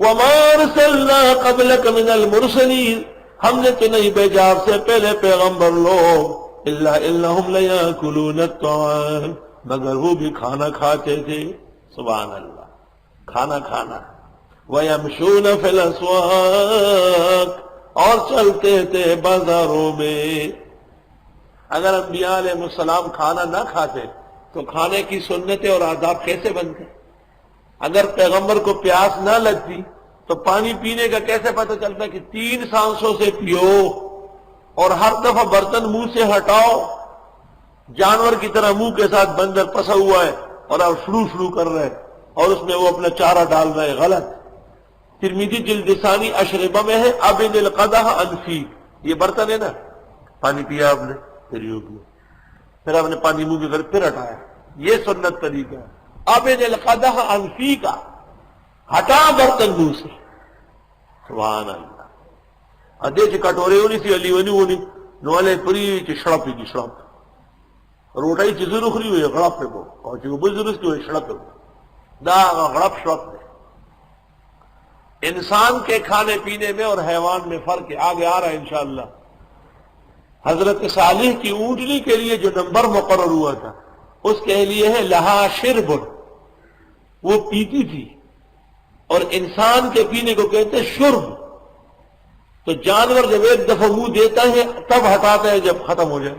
وَمَا أَرْسَلْنَا قَبْلَكَ مِنَ الْمُرْسَلِينَ، ہم نے تو نہیں بھیجا آپ سے پہلے پیغمبر لوگ، إِلَّا إِنَّهُمْ لَيَأْكُلُونَ الطَّعَامَ، مگر وہ بھی کھانا کھاتے تھے، سبحان اللہ، کھانا کھانا، وَيَمْشُونَ فِي الْأَسْوَاقِ، اور چلتے تھے بازاروں میں۔ اگر انبیاء علیہ السلام کھانا نہ کھاتے تو کھانے کی سنتیں اور آداب کیسے بنتے؟ اگر پیغمبر کو پیاس نہ لگتی تو پانی پینے کا کیسے پتہ چلتا کہ 3 سانسوں سے پیو، اور ہر دفعہ برتن منہ سے ہٹاؤ، جانور کی طرح منہ کے ساتھ بندر پسا ہوا ہے اور آپ شروع کر رہے ہیں اور اس میں وہ اپنا چارہ ڈال رہے، غلط۔ ترمذی جلد ثانی اشربہ میں ہے ابن القدح انفی، یہ برتن ہے نا، پانی پیا آپ نے، پھر یوں کیا، پھر آپ نے پانی منہ کے کر پھر ہٹایا، یہ سنت طریقہ ہے۔ ابن القدح انفی کا، ہٹا برتن منہ سے، سبحان اللہ۔ ادھے چھ کٹورے ہونی سی علی ونی ہونی نوالے پری چھ شڑپی کی شڑپ روٹائی چھ ضرور خری ہوئی غڑپ پہ کو اور چھ بزرس کی ہوئی شڑپ پہ کو دا غڑپ شڑپ میں۔ انسان کے کھانے پینے میں اور حیوان میں فرق ہے، آگے آ رہا ہے انشاءاللہ۔ حضرت صالح کی اونٹنی کے لیے جو نمبر مقرر ہوا تھا اس کے لیے ہے لہا شرب، وہ پیتی تھی، اور انسان کے پینے کو کہتے ہیں شرب۔ تو جانور جب ایک دفعہ منہ دیتا ہے تب ہٹاتا ہے جب ختم ہو جائے،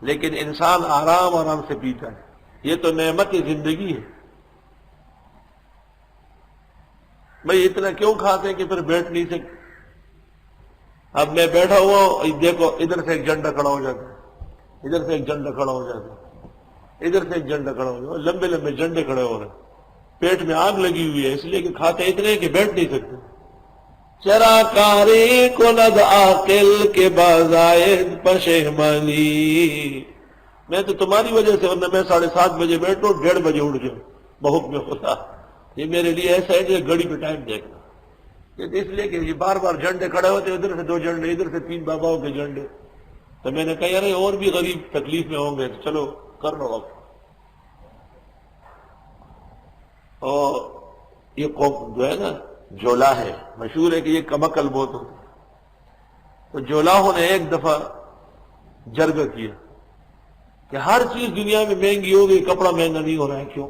لیکن انسان آرام آرام سے پیتا ہے، یہ تو نعمت زندگی ہے۔ بھئی اتنا کیوں کھاتے ہیں کہ پھر بیٹھ نہیں سکتے؟ اب میں بیٹھا ہوا ہوں، دیکھو ادھر سے ایک جھنڈا کھڑا ہو جاتا ہے، ادھر سے ایک جھنڈا کھڑا ہو جاتا ہے، ادھر سے ایک جھنڈا کھڑا ہو جاتا ہے، لمبے لمبے جھنڈے کھڑے ہو رہے ہیں، پیٹ میں آگ لگی ہوئی ہے، اس لیے کہ کھاتے اتنے ہیں کہ بیٹھ نہیں سکتے۔ چرا کاری کند عاقل کے بازائد پشیمانی، میں تو تمہاری وجہ سے، ورنہ میں 7:30 بجے بیٹھوں 1:30 بجے اٹھ جاؤں بحکم خدا۔ یہ میرے لیے ایسا ہے جیسے گھڑی پہ ٹائم دیکھنا، اس لیے کہ یہ بار بار جھنڈے کھڑے ہوتے، ادھر سے 2 جھنڈے، ادھر سے 3 باباؤں کے جھنڈے، تو میں نے کہا یار اور بھی غریب تکلیف میں ہوں گے، تو چلو کر لو وقت۔ اور یہ قوم جو ہے نا جولا ہے، مشہور ہے کہ یہ کمکل بہت ہوتے، تو جولاہوں نے ایک دفعہ جرگہ کیا کہ ہر چیز دنیا میں مہنگی ہو گئی، کپڑا مہنگا نہیں ہو رہا ہے، کیوں؟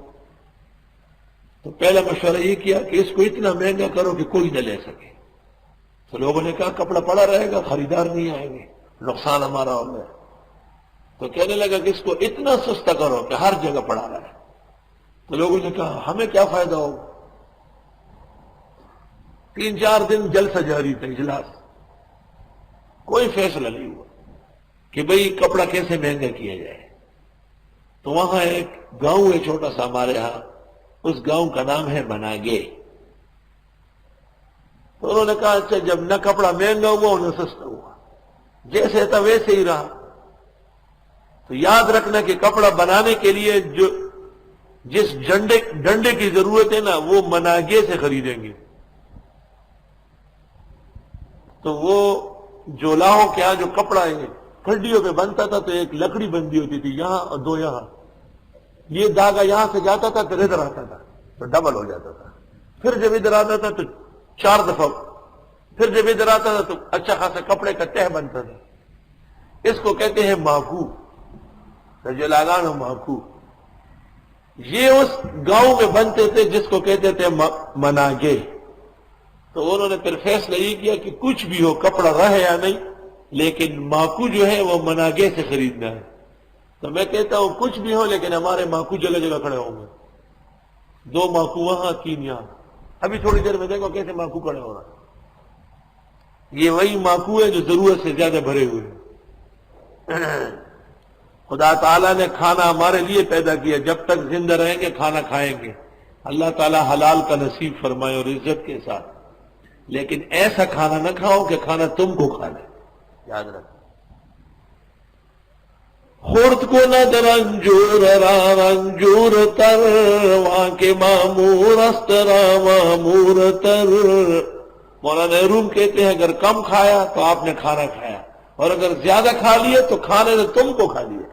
تو پہلا مشورہ یہ کیا کہ اس کو اتنا مہنگا کرو کہ کوئی نہ لے سکے۔ تو لوگوں نے کہا کپڑا پڑا رہے گا، خریدار نہیں آئیں گے، نقصان ہمارا ہو گیا۔ تو کہنے لگا کہ اس کو اتنا سستا کرو کہ ہر جگہ پڑا رہے۔ تو لوگوں نے کہا ہمیں کیا فائدہ ہوگا؟ 3-4 دن جلسہ جاری تھا، اجلاس، کوئی فیصلہ نہیں ہوا کہ بھئی کپڑا کیسے مہنگا کیا جائے۔ تو وہاں ایک گاؤں ہے چھوٹا سا ہمارے ہاں، اس گاؤں کا نام ہے بناگے۔ تو انہوں نے کہا اچھا جب نہ کپڑا مہنگا ہوا نہ سستا ہوا، جیسے تھا ویسے ہی رہا، تو یاد رکھنا کہ کپڑا بنانے کے لیے جو جس ڈنڈے کی ضرورت ہے نا وہ مناگے سے خریدیں گے۔ تو وہ جولاہوں کے یہاں جو کپڑا ہے کھڈیوں پہ بنتا تھا، تو ایک لکڑی بندی ہوتی تھی یہاں اور 2 یہاں، یہ دھاگا یہاں سے جاتا تھا پھر ادھر آتا تھا تو ڈبل ہو جاتا تھا، پھر جب ادھر آتا تھا تو 4 دفعہ، پھر جب ادھر آتا تھا تو اچھا خاصا کپڑے کا تہ بنتا تھا۔ اس کو کہتے ہیں ماکو، رجلاگان ماکو۔ یہ اس گاؤں میں بنتے تھے جس کو کہتے تھے مناگے۔ تو انہوں نے پھر فیصلہ یہ کیا کہ کچھ بھی ہو کپڑا رہے یا نہیں، لیکن ماکو جو ہے وہ مناگے سے خریدنا ہے۔ تو میں کہتا ہوں کچھ بھی ہو لیکن ہمارے ماکو جگہ جگہ کھڑے ہوں گے، 2 ماکو وہاں 3 یہاں۔ ابھی تھوڑی دیر میں دیکھو کیسے ماکو کھڑے ہو رہا ہے، یہ وہی ماکو ہے جو ضرورت سے زیادہ بھرے ہوئے ہیں۔ خدا تعالیٰ نے کھانا ہمارے لیے پیدا کیا، جب تک زندہ رہیں گے کھانا کھائیں گے، اللہ تعالیٰ حلال کا نصیب فرمائے اور عزت کے ساتھ، لیکن ایسا کھانا نہ کھاؤ کہ کھانا تم کو کھا لے، یاد رکھو۔ خورد کو نہ در انجور را رنجور تر، وہاں کے معمور است را معمور تر۔ مولانا روم کہتے ہیں اگر کم کھایا تو آپ نے کھانا کھایا، اور اگر زیادہ کھا لیے تو کھانے نے تم کو کھا لیا۔